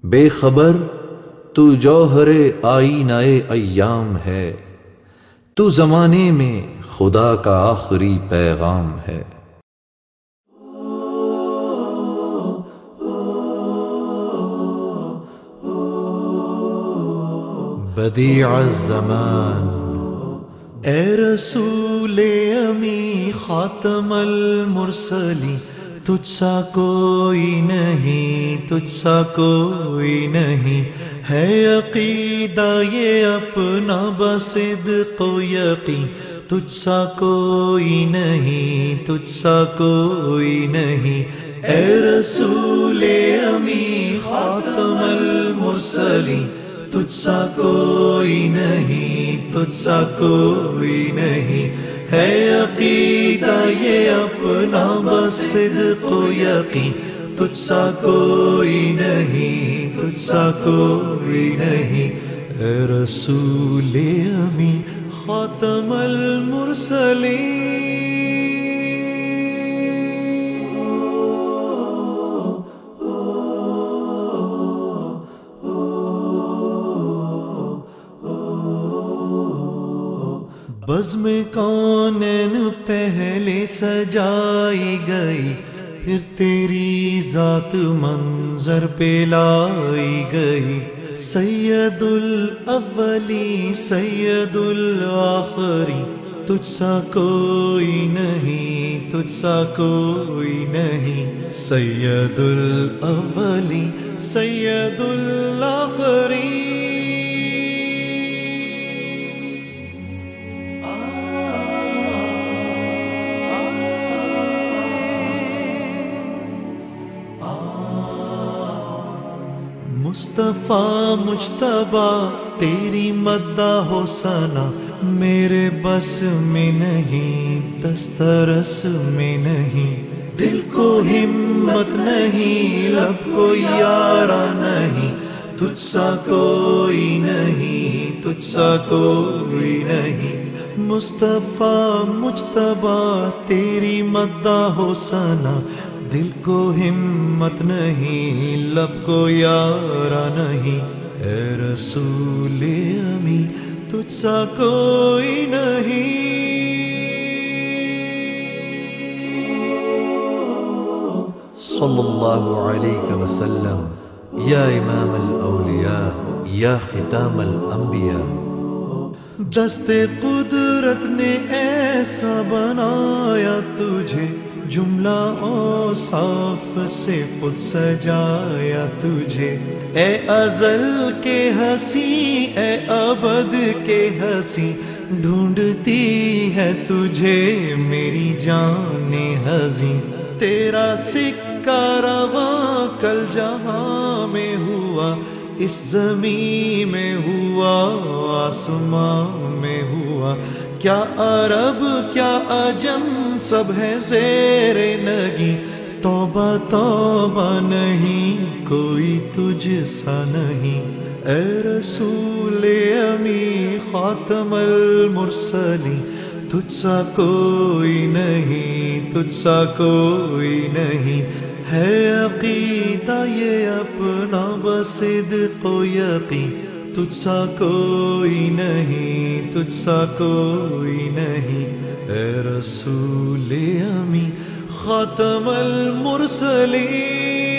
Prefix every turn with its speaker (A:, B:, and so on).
A: بے خبر تو جوہر آئینہ ایام ہے، تو زمانے میں خدا کا آخری پیغام ہے۔ بدیع الزمان،
B: اے رسول امی خاتم المرسلی، تجھ سا کوئی نہیں، تجھ سا کوئی نہیں، ہے عقیدہ یہ اپنا بصدق و یقین، تجھ سا کوئی نہیں، تجھ سا کوئی نہیں، اے رسول امی خاتم المرسلی، تجھ سا کوئی نہیں، تجھ سا کوئی نہیں، ہے عقیدہ یہ اپنا بصدق و یقین، تجھ سا کوئی نہیں، تجھ سا کوئی نہیں، اے رسول امی خاتم المرسلین۔ بزم کونین پہلے سجائی گئی، پھر تیری ذات منظر پہ لائی گئی، سید الاولی سید الآخری، تجھ سا کوئی نہیں، تجھ سا کوئی نہیں، سید الاولی سید الآخری۔ مصطفیٰ مجتبیٰ تیری مدح و ثنا میرے بس میں نہیں، دسترس میں نہیں، دل کو ہمت نہیں، لب کو یارہ نہیں، تجھ سا کوئی نہیں، تجھ سا کوئی نہیں، مصطفیٰ مجتبیٰ تیری مدح و ثنا دل کو ہمت نہیں، لب کو یارہ نہیں، اے رسول امی تجھ سا کوئی نہیں۔
A: صلی اللہ علیہ وسلم، یا امام الاولیاء، یا ختام الانبیاء۔
B: دست قدرت نے ایسا بنایا تجھے، جملہ اوصاف سے خود سجایا تجھے، اے ازل کے ہنسی، اے ابد کے ہنسی، ڈھونڈتی ہے تجھے میری جان ہزیں، تیرا سکہ رواں کل جہاں میں ہوا، اس زمین میں ہوا، آسمان میں ہوا، کیا عرب کیا عجم سب ہے زیر نگی، توبہ توبہ نہیں کوئی تجھ سا نہیں، اے رسول امی خاتم المرسلین، تجھ سا کوئی نہیں، تجھ سا کوئی نہیں، ہے عقیدہ یہ اپنا بصدق و یقین، تجھ سا کوئی نہیں، تجھ سا کوئی نہیں، اے رسول امی خاتم المرسلین۔